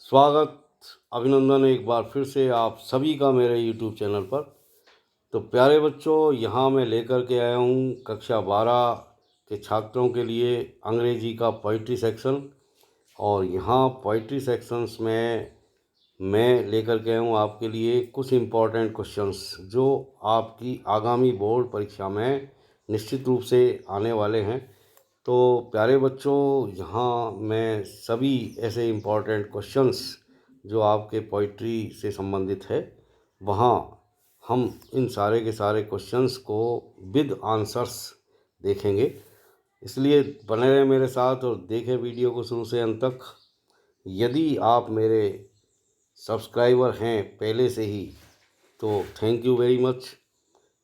स्वागत, अभिनंदन एक बार फिर से आप सभी का मेरे यूट्यूब चैनल पर। तो प्यारे बच्चों, यहाँ मैं लेकर के आया हूँ कक्षा 12 के छात्रों के लिए अंग्रेजी का पोइट्री सेक्शन। और यहाँ पोइट्री सेक्शंस में मैं लेकर के आया हूँ आपके लिए कुछ इम्पोर्टेंट क्वेश्चंस जो आपकी आगामी बोर्ड परीक्षा में निश्चित रूप से आने वाले हैं। तो प्यारे बच्चों, यहाँ मैं सभी ऐसे इम्पोर्टेंट क्वेश्चंस जो आपके पोइट्री से संबंधित है, वहाँ हम इन सारे के सारे क्वेश्चंस को विद आंसर्स देखेंगे। इसलिए बने रहें मेरे साथ और देखें वीडियो को शुरू से अंत तक। यदि आप मेरे सब्सक्राइबर हैं पहले से ही तो थैंक यू वेरी मच।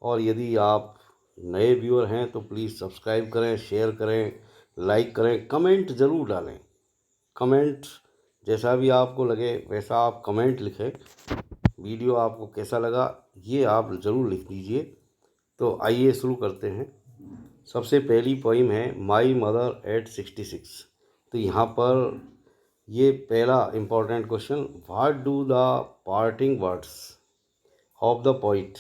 और यदि आप नए व्यूअर हैं तो प्लीज़ सब्सक्राइब करें, शेयर करें, लाइक करें, कमेंट ज़रूर डालें। कमेंट जैसा भी आपको लगे वैसा आप कमेंट लिखें। वीडियो आपको कैसा लगा ये आप ज़रूर लिख दीजिए। तो आइए शुरू करते हैं। सबसे पहली पोइम है माई मदर एट 66। तो यहाँ पर ये पहला important question, what do the parting words of the poet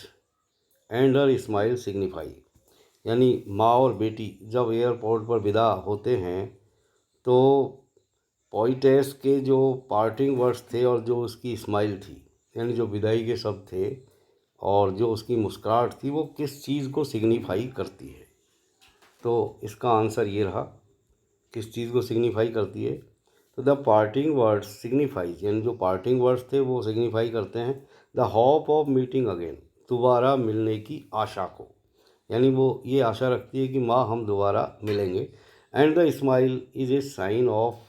and her smile signify. यानी माँ और बेटी जब एयरपोर्ट पर विदा होते हैं तो पोइटेस के जो पार्टिंग वर्ड्स थे और जो उसकी स्माइल थी, यानी जो विदाई के शब्द थे और जो उसकी मुस्कुराहट थी, वो किस चीज़ को सिग्निफाई करती है। तो इसका आंसर ये रहा, किस चीज़ को सिग्निफाई करती है। तो द पार्टिंग वर्ड्स सिग्निफाइज, यानी जो पार्टिंग वर्ड्स थे वो सिग्निफाई करते हैं the hope of meeting again, दोबारा मिलने की आशा को। यानी वो ये आशा रखती है कि माँ हम दोबारा मिलेंगे। And the smile is a sign of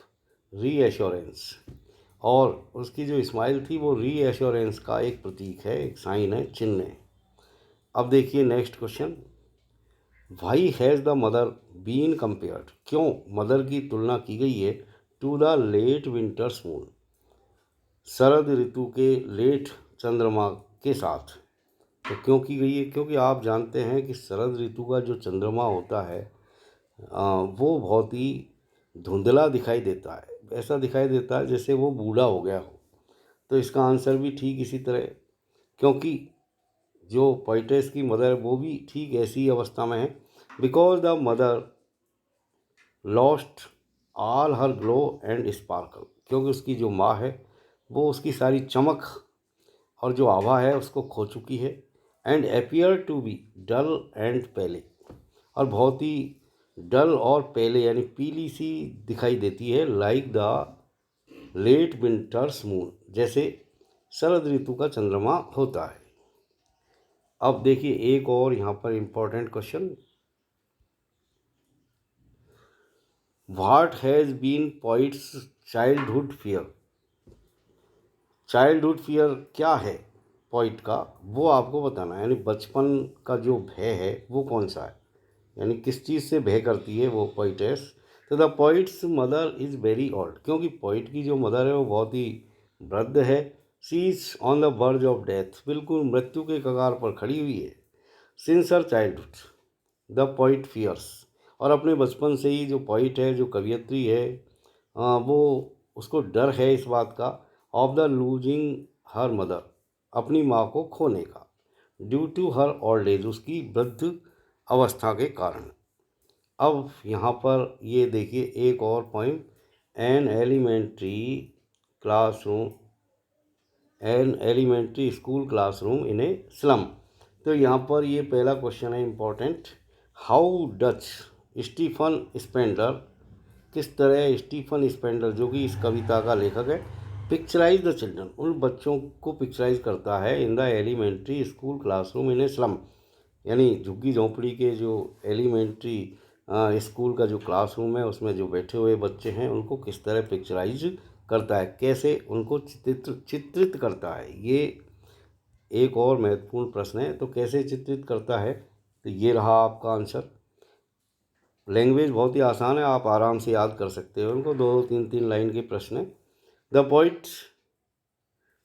reassurance, और उसकी जो स्माइल थी वो रीएश्योरेंस का एक प्रतीक है, एक साइन है, चिन्ह है। अब देखिए next question, why has the mother been compared, क्यों मदर की तुलना की गई है to the late winter's moon, शरद ऋतु के लेट चंद्रमा के साथ। तो क्यों की गई है? क्योंकि आप जानते हैं कि शरद ऋतु का जो चंद्रमा होता है वो बहुत ही धुंधला दिखाई देता है, ऐसा दिखाई देता है जैसे वो बूढ़ा हो गया हो। तो इसका आंसर भी ठीक इसी तरह, क्योंकि जो पोइटेस की मदर वो भी ठीक ऐसी अवस्था में है। Because the mother lost all her glow and sparkle, क्योंकि उसकी जो माँ है वो उसकी सारी चमक और जो आभा है उसको खो चुकी है। And appear to be dull and pale, और बहुत ही डल और पेले यानी पीली सी दिखाई देती है, like the late winter's moon, जैसे शरद ऋतु का चंद्रमा होता है। अब देखिए एक और यहाँ पर important question, what has been poet's childhood fear. Childhood fear क्या है पोइट का, वो आपको बताना है। यानी बचपन का जो भय है वो कौन सा है, यानी किस चीज़ से भय करती है वो पोइटेस। तो the poet's mother is very old, क्योंकि पोइट की जो मदर है वो बहुत ही वृद्ध है। She is on the verge of death, बिल्कुल मृत्यु के कगार पर खड़ी हुई है। Since her childhood the poet fears, और अपने बचपन से ही जो पोइट है, जो कवियत्री है, वो उसको डर है इस बात का, of the losing her mother, अपनी माँ को खोने का, due to her old age, उसकी वृद्ध अवस्था के कारण। अब यहाँ पर ये देखिए एक और poem, an elementary classroom, an elementary school classroom in a slum. तो यहाँ पर ये पहला क्वेश्चन है important, how does Stephen Spender, किस तरह स्टीफन स्पेंडर जो कि इस कविता का लेखक है, पिक्चराइज द चिल्ड्रन, उन बच्चों को पिक्चराइज करता है in the elementary school classroom in a slum, यानी झुग्गी झोंपड़ी के जो एलिमेंट्री स्कूल का जो क्लासरूम है उसमें जो बैठे हुए बच्चे हैं उनको किस तरह पिक्चराइज करता है, कैसे उनको चित्रित करता है। ये एक और महत्वपूर्ण प्रश्न है। तो कैसे चित्रित करता है, तो ये रहा आपका आंसर। लैंग्वेज बहुत ही आसान है, आप आराम से याद कर सकते हो उनको, 2-3 लाइन के प्रश्न है। The poet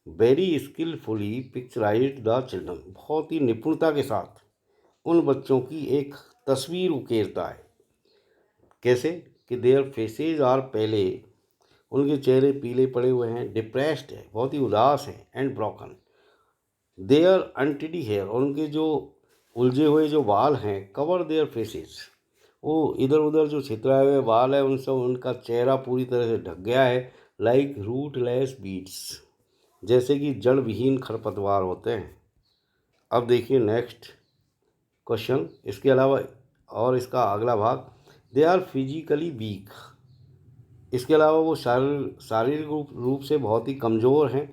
very skilfully picturise the children, बहुत ही निपुणता के साथ उन बच्चों की एक तस्वीर उकेरता है। कैसे कि देयर फेसेज आर पहले उनके चेहरे पीले पड़े हुए हैं, डिप्रेस्ड है, बहुत ही उदास हैं, एंड ब्रोकन। देयर अनटिडी हेयर, और उनके जो उलझे हुए जो बाल हैं, कवर देयर फेसेस, वो इधर उधर जो छितराए हुए बाल है उनसे उनका चेहरा पूरी तरह से ढक गया है, लाइक रूटलेस बीड्स, जैसे कि जड़ विहीन खरपतवार होते हैं। अब देखिए नेक्स्ट क्वेश्चन, इसके अलावा और इसका अगला भाग, दे आर फिजिकली वीक, इसके अलावा वो शारीरिक रूप से बहुत ही कमज़ोर हैं,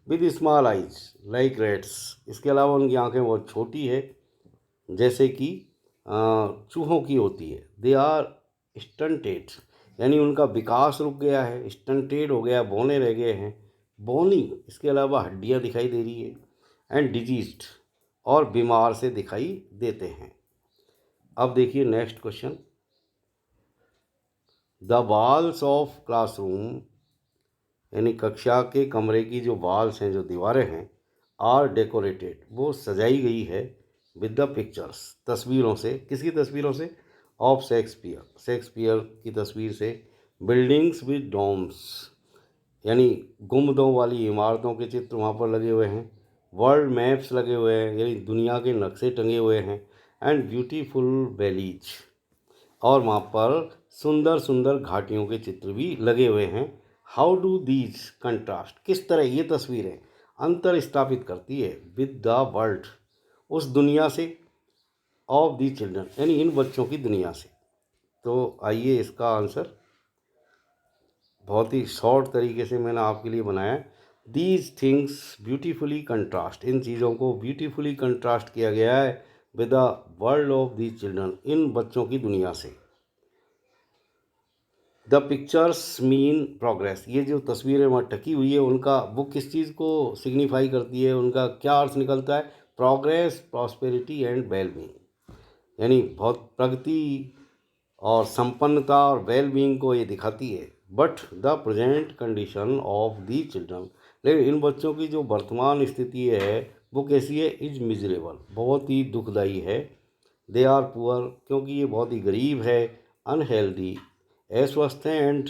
with small eyes like rates, इसके अलावा उनकी आंखें बहुत छोटी है, जैसे कि चूहों की होती है। दे आर स्टंटेड, यानी उनका विकास रुक गया है, स्टंटेड हो गया, बौने रह गए हैं, बोनी, इसके अलावा हड्डियां दिखाई दे रही है, एंड डिजीज्ड, और बीमार से दिखाई देते हैं। अब देखिए next question, the walls of classroom, यानी कक्षा के कमरे की जो वॉल्स हैं, जो दीवारें हैं, आर डेकोरेटेड, वो सजाई गई है, विद द पिक्चर्स, तस्वीरों से, किसकी तस्वीरों से, ऑफ शेक्सपियर, शेक्सपियर की तस्वीर से, बिल्डिंग्स विद डोम्स, यानी गुंबदों वाली इमारतों के चित्र वहाँ पर लगे हुए हैं, वर्ल्ड मैप्स लगे हुए हैं, यानी दुनिया के नक्शे टंगे हुए हैं, एंड ब्यूटीफुल वैलीज, और वहाँ पर सुंदर सुंदर घाटियों के चित्र भी लगे हुए हैं। हाउ डू दीज कंट्रास्ट, किस तरह ये तस्वीरें अंतर स्थापित करती है, विद द वर्ल्ड, उस दुनिया से, ऑफ दी चिल्ड्रन, यानी इन बच्चों की दुनिया से। तो आइए इसका आंसर बहुत ही शॉर्ट तरीके से मैंने आपके लिए बनाया है। दीज थिंग्स ब्यूटीफुली कंट्रास्ट, इन चीज़ों को ब्यूटीफुली कंट्रास्ट किया गया है with the world of the children, इन बच्चों की दुनिया से। द पिक्चर्स मीन प्रोग्रेस, ये जो तस्वीरें वहाँ टकी हुई है उनका वो किस चीज़ को सिग्निफाई करती है, उनका क्या अर्थ निकलता है, प्रोग्रेस, प्रॉस्पेरिटी एंड वेलबींग, यानी बहुत प्रगति और संपन्नता और वेलबींग को ये दिखाती है। But the present condition of the children, लेकिन इन बच्चों की जो वर्तमान स्थिति है वो कैसी है, इज मिजरेबल, बहुत ही दुखदाई है। दे आर पुअर, क्योंकि ये बहुत ही गरीब है, अनहेल्दी, अस्वस्थ हैं, and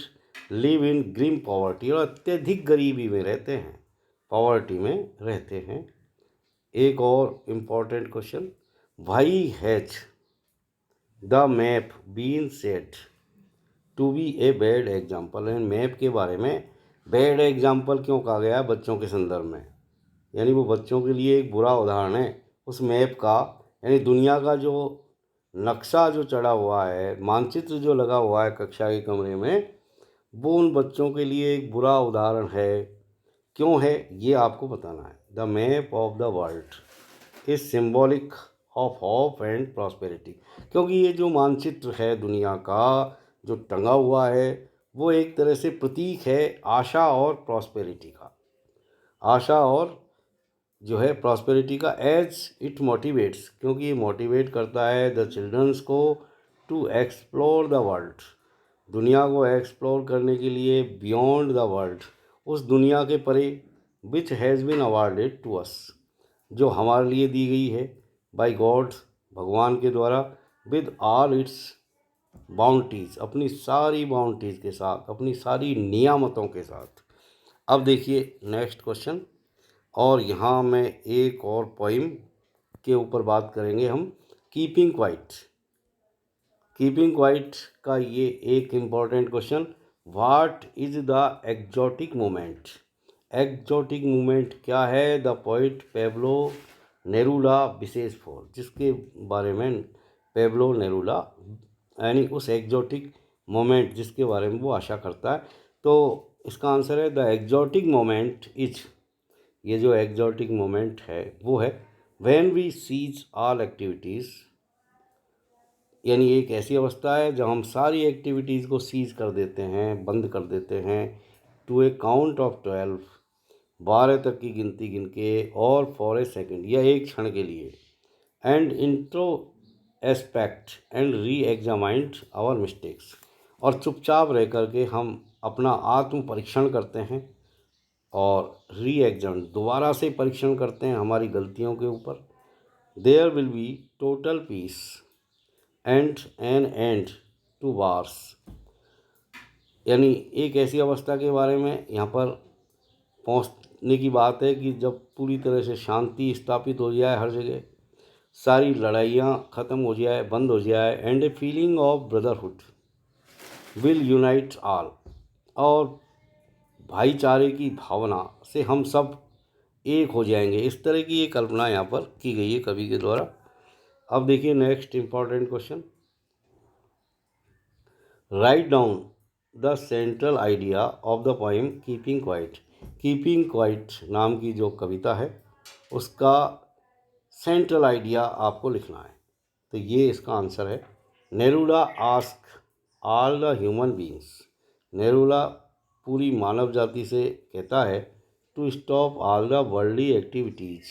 live in grim poverty, और अत्यधिक गरीबी में रहते हैं, पॉवर्टी में रहते हैं। एक और important question, why has the map been set to be a bad example, and map के बारे में बैड एग्जाम्पल क्यों कहा गया है बच्चों के संदर्भ में, यानी वो बच्चों के लिए एक बुरा उदाहरण है उस मैप का, यानी दुनिया का जो नक्शा जो चढ़ा हुआ है, मानचित्र जो लगा हुआ है कक्षा के कमरे में, वो उन बच्चों के लिए एक बुरा उदाहरण है। क्यों है ये आपको बताना है। The map of the world is symbolic of hope and prosperity, क्योंकि ये जो मानचित्र है दुनिया का जो टंगा हुआ है वो एक तरह से प्रतीक है आशा और प्रॉस्पेरिटी का, आशा और जो है प्रॉस्पेरिटी का, एज इट मोटिवेट्स, क्योंकि ये मोटिवेट करता है द चिल्ड्रंस को टू एक्सप्लोर द वर्ल्ड, दुनिया को एक्सप्लोर करने के लिए, बियॉन्ड द वर्ल्ड, उस दुनिया के परे, which has been awarded to us, जो हमारे लिए दी गई है, बाय गॉड, भगवान के द्वारा, विद ऑल इट्स बाउंटीज़, अपनी सारी बाउंटीज़ के साथ, अपनी सारी नियामतों के साथ। अब देखिए नेक्स्ट क्वेश्चन, और यहाँ मैं एक और पोइम के ऊपर बात करेंगे हम, कीपिंग क्वाइट, कीपिंग क्वाइट का ये एक important question, what is the exotic movement, exotic movement क्या है, the poet Pablo Neruda wishes for, जिसके बारे में पेब्लो नेरूला, यानी उस एक्जोटिक मोमेंट जिसके बारे में वो आशा करता है। तो इसका आंसर है द एक्जोटिक मोमेंट इज, ये जो एक्जोटिक मोमेंट है वो है, when we cease all activities, यानी एक ऐसी अवस्था है जब हम सारी एक्टिविटीज़ को सीज कर देते हैं, बंद कर देते हैं, टू ए काउंट ऑफ 12, 12 तक की गिनती गिन के, और फॉर ए सेकेंड, या एक क्षण के लिए, and intro aspect and re examined our mistakes, और चुपचाप रह कर के हम अपना आत्म परीक्षण करते हैं, और री एग्जाम दोबारा से परीक्षण करते हैं हमारी गलतियों के ऊपर। There will be total peace and an end to wars, यानी एक ऐसी अवस्था के बारे में यहाँ पर पहुँचने की बात है कि जब पूरी तरह से शांति स्थापित हो जाए, हर जगह सारी लड़ाइयाँ ख़त्म हो जाए, बंद हो जाए, and a feeling of brotherhood will unite all, और भाईचारे की भावना से हम सब एक हो जाएंगे। इस तरह की ये कल्पना यहाँ पर की गई है कवि के द्वारा। अब देखिए next important question, write down the central idea of the poem keeping quiet. Keeping quiet नाम की जो कविता है उसका सेंट्रल आइडिया आपको लिखना है। तो ये इसका आंसर है, Neruda ask all the human beings. Neruda पूरी मानव जाति से कहता है to stop all the worldly activities,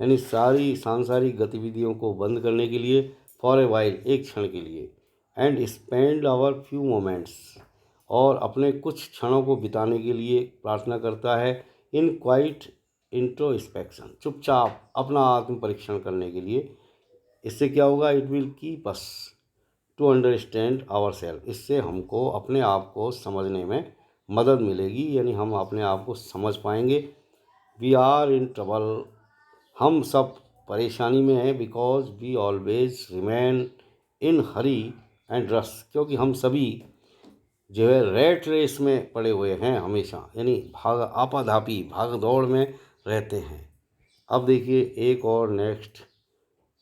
यानी सारी सांसारिक गतिविधियों को बंद करने के लिए, फॉर ए वाइल एक क्षण के लिए, and spend our few moments, और अपने कुछ क्षणों को बिताने के लिए प्रार्थना करता है इन क्वाइट इंट्रोस्पेक्शन, चुपचाप अपना आत्म परीक्षण करने के लिए। इससे क्या होगा, it will keep us to understand our self, इससे हमको अपने आप को समझने में मदद मिलेगी, यानी हम अपने आप को समझ पाएंगे। वी आर इन ट्रबल, हम सब परेशानी में हैं, because we always remain in hurry and rush, क्योंकि हम सभी जो है रेट रेस में पड़े हुए हैं हमेशा, यानी भाग आपाधापी भाग दौड़ में रहते हैं। अब देखिए एक और next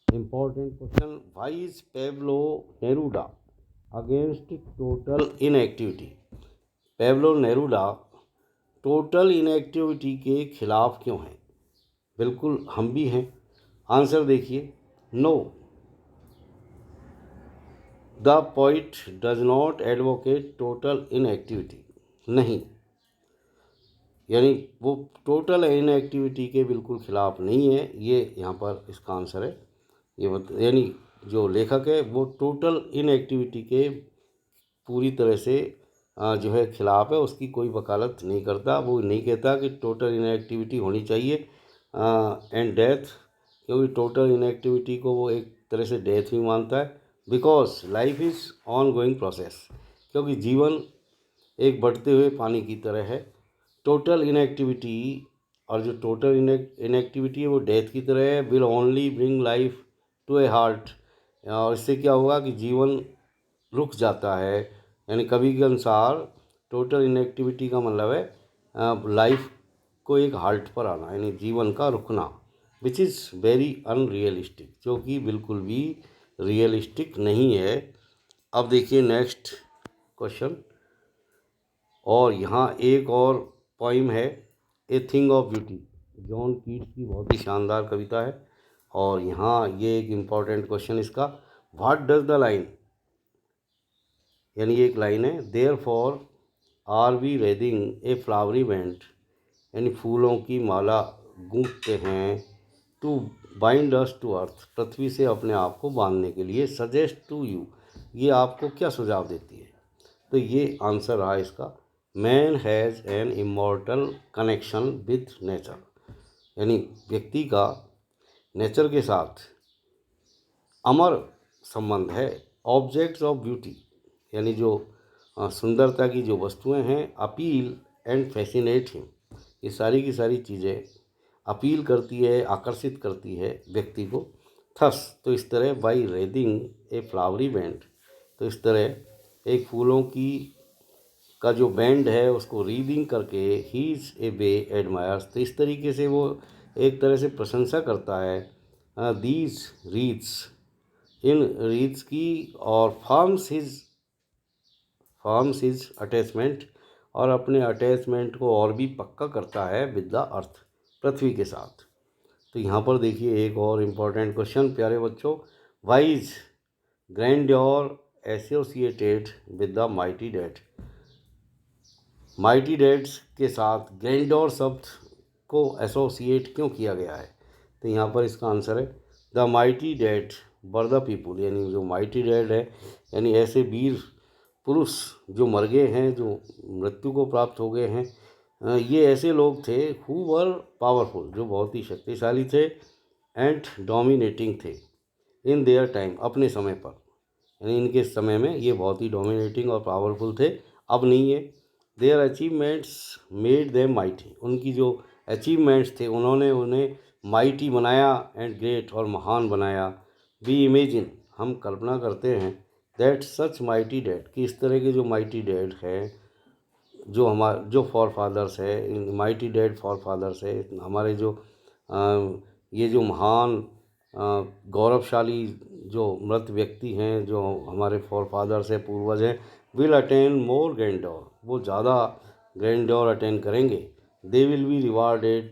important question, why is Pablo Neruda against total inactivity. Pablo Neruda total inactivity के खिलाफ क्यों हैं? बिल्कुल हम भी हैं। आंसर देखिए, no, the poet does not advocate total inactivity. नहीं, यानी वो टोटल इनएक्टिविटी के बिल्कुल खिलाफ नहीं है, ये यहाँ पर इसका आंसर है। यानी जो लेखक है वो टोटल इनएक्टिविटी के पूरी तरह से जो है खिलाफ है, उसकी कोई वकालत नहीं करता। वो नहीं कहता कि टोटल इनएक्टिविटी होनी चाहिए एंड डेथ, क्योंकि टोटल इनएक्टिविटी को वो एक तरह से डेथ भी मानता है। Because life is on going process, क्योंकि जीवन एक बढ़ते हुए पानी की तरह है। टोटल इनएक्टिविटी, और जो टोटल इनएक्टिविटी है वो डेथ की तरह है। Will only bring life to a heart, और इससे क्या होगा कि जीवन रुक जाता है। यानी कवि के अनुसार टोटल इनएक्टिविटी का मतलब है लाइफ को एक हाल्ट पर आना, यानी जीवन का रुकना, विच इज़ वेरी अनरियलिस्टिक, जो कि बिल्कुल भी रियलिस्टिक नहीं है। अब देखिए नेक्स्ट क्वेश्चन, और यहाँ एक और पोइम है, ए thing of beauty, John Keats की बहुत ही शानदार कविता है। और यहाँ ये एक इम्पॉर्टेंट क्वेश्चन इसका, व्हाट डज द लाइन, यानी एक लाइन है, therefore are we wreathing a flowery band, यानी फूलों की माला गूंथते हैं, to bind us to earth, पृथ्वी से अपने आप को बांधने के लिए, सजेस्ट टू यू, ये आपको क्या सुझाव देती है? तो ये आंसर रहा इसका, man has an immortal connection with nature, यानी व्यक्ति का नेचर के साथ अमर संबंध है। ऑब्जेक्ट्स ऑफ ब्यूटी, यानी जो सुंदरता की जो वस्तुएं हैं, अपील एंड फैसिनेट हिम, ये सारी की सारी चीज़ें अपील करती है, आकर्षित करती है व्यक्ति को। थस, तो इस तरह, by reading a flowery band, तो इस तरह एक फूलों की का जो बैंड है उसको रीडिंग करके, he is a way admires, तो इस तरीके से वो एक तरह से प्रशंसा करता है दीज रीड्स, इन रीड्स की, और फॉर्म्स हिज अटैचमेंट, और अपने अटैचमेंट को और भी पक्का करता है विद द अर्थ, पृथ्वी के साथ। तो यहाँ पर देखिए एक और इम्पॉर्टेंट क्वेश्चन प्यारे बच्चों, why is grandeur associated with the mighty dead. Mighty deads के साथ ग्रैंड्योर शब्द को एसोसिएट क्यों किया गया है? तो यहाँ पर इसका आंसर है, the mighty dad were the people, यानी जो माइटी डैड है, यानी ऐसे वीर पुरुष जो मर गए हैं, जो मृत्यु को प्राप्त हो गए हैं, ये ऐसे लोग थे हु वर पावरफुल, जो बहुत ही शक्तिशाली थे, एंड डोमिनेटिंग थे इन देयर टाइम, अपने समय पर, यानी इनके समय में ये बहुत ही डोमिनेटिंग और पावरफुल थे अब नहीं है। Their achievements made them mighty, उनकी जो अचीवमेंट्स थे उन्होंने उन्हें माइटी बनाया एंड ग्रेट, और महान बनाया। वी इमेजिन, हम कल्पना करते हैं, दैट सच माइटी डैड, कि इस तरह के जो माइटी डैड है, जो फॉर फादर्स है, माइटी डैड फॉर फादर्स है, हमारे जो ये जो महान गौरवशाली जो मृत व्यक्ति हैं, जो हमारे फॉर फादर्स हैं, पूर्वज हैं, विल अटेन मोर ग्रैंडोर, वो ज़्यादा ग्रैंडोर अटेन करेंगे। दे विल बी रिवार्डेड,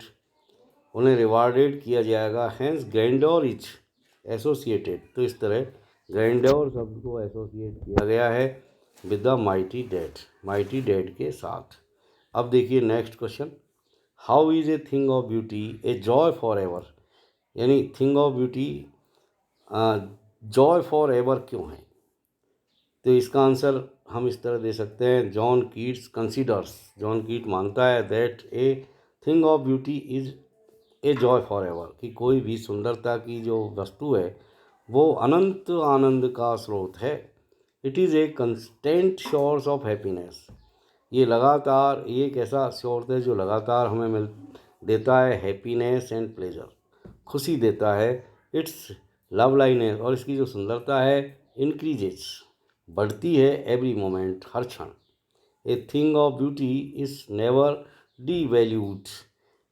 उन्हें रिवार्डेड किया जाएगा। हैंस ग्रैंडोर इज एसोसिएटेड, तो इस तरह ग्रैंडोर शब्द को एसोसिएट किया गया है विद द माइटी डैड के साथ। अब देखिए next question, how is a thing of beauty a joy forever, यानी thing of beauty joy forever क्यों है? तो इसका आंसर हम इस तरह दे सकते हैं, जॉन कीट मानता है that A thing of beauty is a joy for ever, कि कोई भी सुंदरता की जो वस्तु है वो अनंत आनंद का स्रोत है। It is a constant source of happiness, ये लगातार, ये एक ऐसा सोर्स है जो लगातार हमें मिल देता है हैप्पीनेस एंड प्लेजर, खुशी देता है। इट्स लव लाइनेस, और इसकी जो सुंदरता है इंक्रीजेस, बढ़ती है एवरी मोमेंट, हर क्षण। ए thing of beauty is never D valued,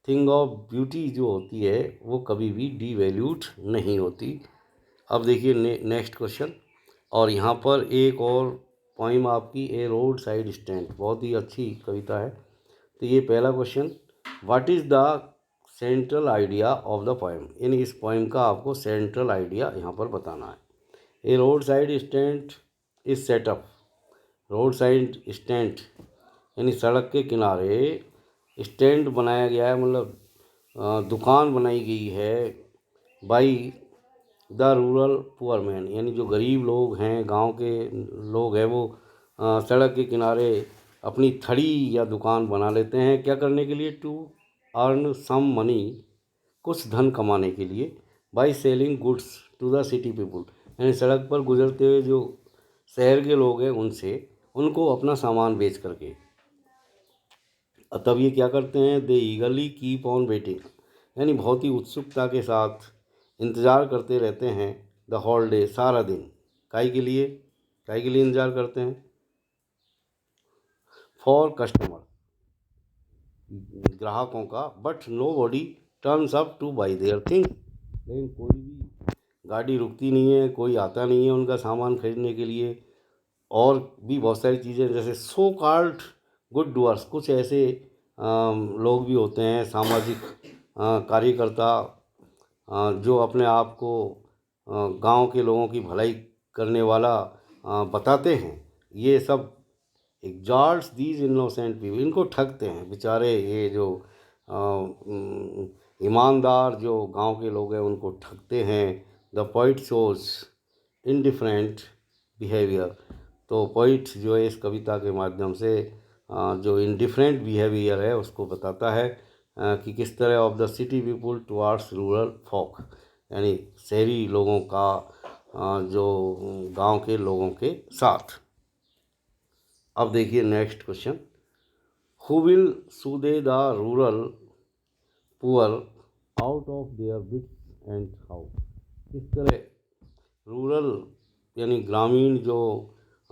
thing of beauty जो होती है वो कभी भी डी वैल्यूड नहीं होती। अब देखिए नेक्स्ट क्वेश्चन, और यहाँ पर एक और पोइम आपकी, ए रोड साइड स्टैंड, बहुत ही अच्छी कविता है। तो ये पहला question, what is the central idea of the poem, यानी इस पोइम का आपको सेंट्रल आइडिया यहाँ पर बताना है। A road side stand is set up, road side stand यानी सड़क के किनारे स्टैंड बनाया गया है, मतलब दुकान बनाई गई है by the rural poor man, यानी जो गरीब लोग हैं, गांव के लोग हैं, वो सड़क के किनारे अपनी थड़ी या दुकान बना लेते हैं। क्या करने के लिए? टू अर्न सम मनी, कुछ धन कमाने के लिए। By selling goods to the city people, यानी सड़क पर गुजरते हुए जो शहर के लोग हैं उनसे, उनको अपना सामान बेच करके। तब ये क्या करते हैं? दे ईगरली कीप ऑन वेटिंग, यानी बहुत ही उत्सुकता के साथ इंतज़ार करते रहते हैं। द होल डे, सारा दिन। काहे के लिए इंतज़ार करते हैं? फॉर कस्टमर, ग्राहकों का। But nobody turns up to buy their thing, लेकिन कोई भी गाड़ी रुकती नहीं है, कोई आता नहीं है उनका सामान खरीदने के लिए। और भी बहुत सारी चीज़ें, जैसे सो कॉल्ड गुड डूअर्स, कुछ ऐसे लोग भी होते हैं, सामाजिक कार्यकर्ता, जो अपने आप को गांव के लोगों की भलाई करने वाला बताते हैं। ये सब एग्जॉल्ट्स दीज इनोसेंट पीपल, इनको ठगते हैं बेचारे, ये जो ईमानदार जो गांव के लोग हैं उनको ठगते हैं। The poet shows indifferent behaviour, तो पोइट जो है इस कविता के माध्यम से जो इनडिफरेंट बिहेवियर है उसको बताता है कि किस तरह of the city people towards rural folk, यानी शहरी लोगों का जो गांव के लोगों के साथ। अब देखिए next question, who will soothe the rural poor out of their wits and how, किस तरह रूरल यानी ग्रामीण जो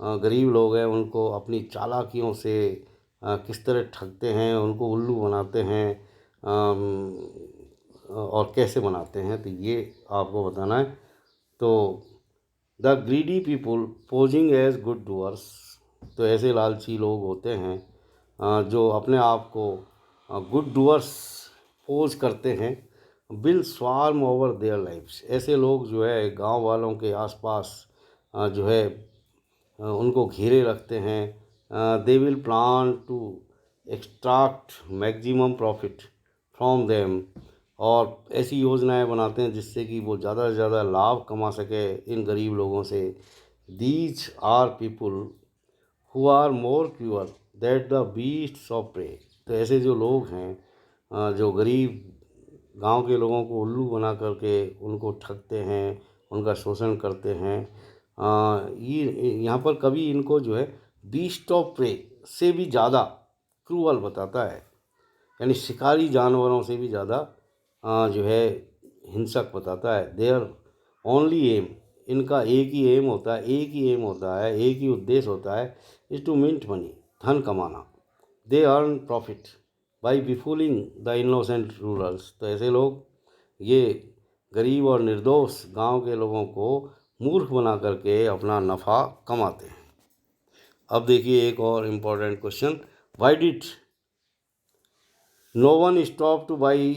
गरीब लोग हैं उनको अपनी चालाकियों से किस तरह ठगते हैं, उनको उल्लू बनाते हैं, और कैसे बनाते हैं, तो ये आपको बताना है। तो the greedy people posing as good doers, तो ऐसे लालची लोग होते हैं जो अपने आप को गुड डूअर्स पोज करते हैं। Will swarm over their lives, ऐसे लोग जो है गांव वालों के आसपास जो है उनको घेरे रखते हैं। They will plan to extract maximum profit from them, और ऐसी योजनाएं बनाते हैं जिससे कि वो ज़्यादा से ज़्यादा लाभ कमा सके इन गरीब लोगों से। These are people who are more cruel that the beasts of prey, तो ऐसे जो लोग हैं जो गरीब गांव के लोगों को उल्लू बना करके उनको ठगते हैं, उनका शोषण करते हैं। ये यहाँ पर कवि इनको जो है बीस्ट ऑफ प्रे, से भी ज़्यादा क्रूअल बताता है, यानी शिकारी जानवरों से भी ज़्यादा जो है हिंसक बताता है। देयर ओनली एम, इनका एक ही एम होता है, एक ही उद्देश्य होता है, इज टू मिंट मनी, धन कमाना। They earn profit by befooling the innocent rurals, तो ऐसे लोग ये गरीब और निर्दोष गांव के लोगों को मूर्ख बना करके अपना नफ़ा कमाते हैं। अब देखिए एक और important question, why did no one stop to buy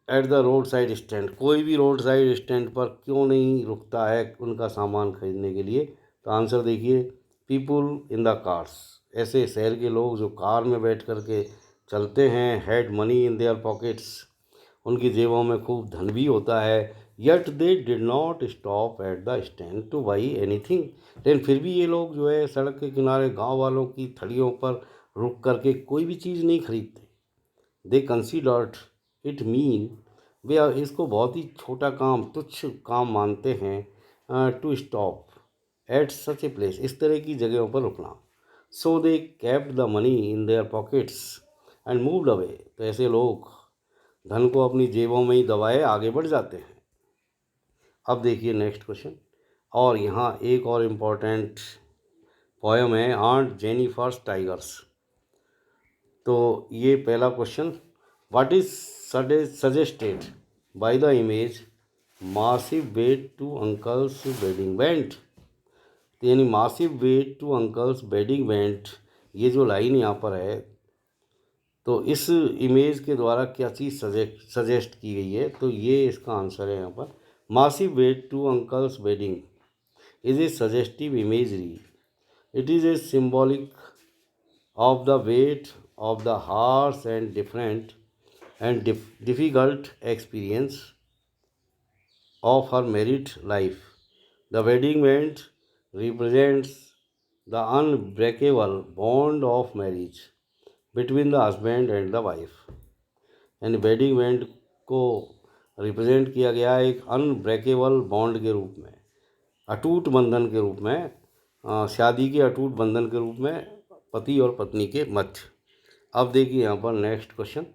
at the road side stand, कोई भी रोड साइड स्टैंड पर क्यों नहीं रुकता है उनका सामान खरीदने के लिए? तो आंसर देखिए, पीपुल इन द कार्स, ऐसे शहर के लोग जो कार में बैठ कर के चलते हैं, had money in their pockets, उनकी जेबों में खूब धन भी होता है। Yet they did not stop at the stand two by anything, लेकिन फिर भी ये लोग जो है सड़क के किनारे गांव वालों की थड़ियों पर रुक करके कोई भी चीज़ नहीं खरीदते। दे कंसिडर्ड इट मीन, वे इसको बहुत ही छोटा काम, तुच्छ काम मानते हैं, to stop at such a place, इस तरह की जगहों पर रुकना। So they kept the money in their pockets and moved away, तो ऐसे लोग धन को अपनी जेबों में ही दबाए आगे बढ़ जाते हैं। अब देखिए नेक्स्ट क्वेश्चन, और यहाँ एक और इम्पोर्टेंट पोयम है, आंट जेनिफर्स टाइगर्स। तो ये पहला question, what is suggested by the image massive weight to uncle's wedding band, तो यानी massive weight to uncle's wedding band, ये जो लाइन यहाँ पर है, तो इस इमेज के द्वारा क्या चीज़ सजेस्ट की गई है? तो ये इसका आंसर है यहाँ पर, massive weight to uncle's wedding is a suggestive imagery, it is a symbolic of the weight of the harsh and different and difficult experience of her married life. The wedding band represents the unbreakable bond of marriage between the husband and the wife. यानी wedding band को represent किया गया एक unbreakable bond के रूप में, अटूट बंधन के रूप में, शादी के अटूट बंधन के रूप में पति और पत्नी के मध्य। अब देखिए यहाँ पर next question,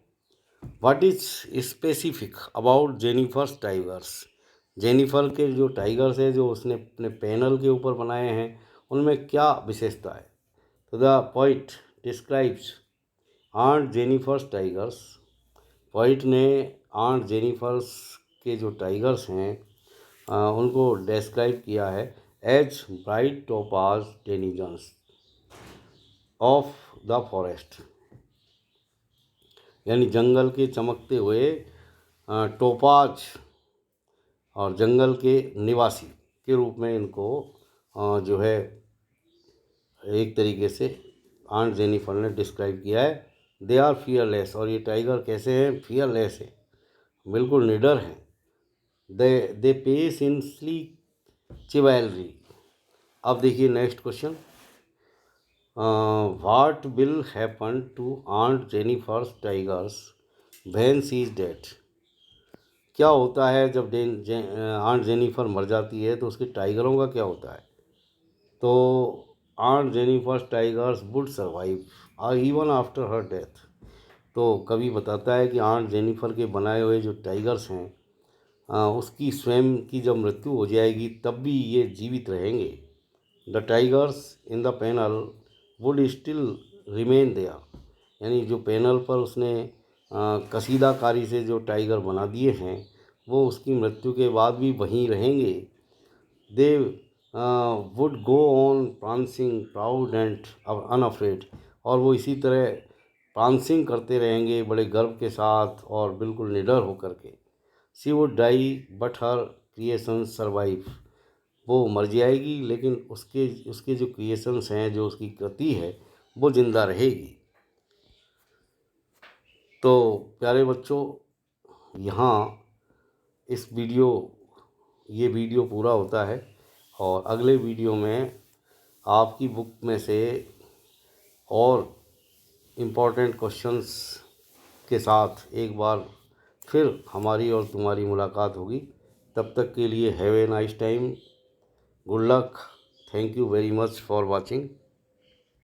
what is specific about Jennifer's tigers, Jennifer के जो टाइगर्स है जो उसने अपने पैनल के ऊपर बनाए हैं उनमें क्या विशेषता है? तो the poet describes Aunt Jennifer's tigers, poet ने आंट जेनिफर्स के जो टाइगर्स हैं उनको डिस्क्राइब किया है as bright topaz denizens of the forest, यानी जंगल के चमकते हुए टोपाज और जंगल के निवासी के रूप में इनको जो है एक तरीके से आंट जेनिफर ने डिस्क्राइब किया है। दे आर फियरलेस, और ये टाइगर कैसे हैं? फियरलेस है, बिल्कुल निडर हैं। They pace in sleek chivalry. अब देखिए next question, what will happen to Aunt Jennifer's tigers when she is dead, क्या होता है जब आंट जेनिफर मर जाती है तो उसके टाइगरों का क्या होता है? तो Aunt Jennifer's tigers would survive even after her death, तो कवि बताता है कि आंट जेनिफर के बनाए हुए जो टाइगर्स हैं उसकी स्वयं की जब मृत्यु हो जाएगी तब भी ये जीवित रहेंगे। The tigers in the panel would still remain there, यानी जो पैनल पर उसने कसीदाकारी से जो टाइगर बना दिए हैं वो उसकी मृत्यु के बाद भी वहीं रहेंगे। They would go on prancing proud and unafraid, और वो इसी तरह प्रांसिंग करते रहेंगे बड़े गर्व के साथ और बिल्कुल निडर होकर के। She would die but her creation survive, वो मर जाएगी लेकिन उसके उसके जो क्रिएशंस हैं, जो उसकी कृति है वो जिंदा रहेगी। तो प्यारे बच्चों, यहाँ ये वीडियो पूरा होता है और अगले वीडियो में आपकी बुक में से और इम्पोर्टेंट क्वेश्चंस के साथ एक बार फिर हमारी और तुम्हारी मुलाकात होगी। तब तक के लिए have a nice time, good luck, thank you very much for watching.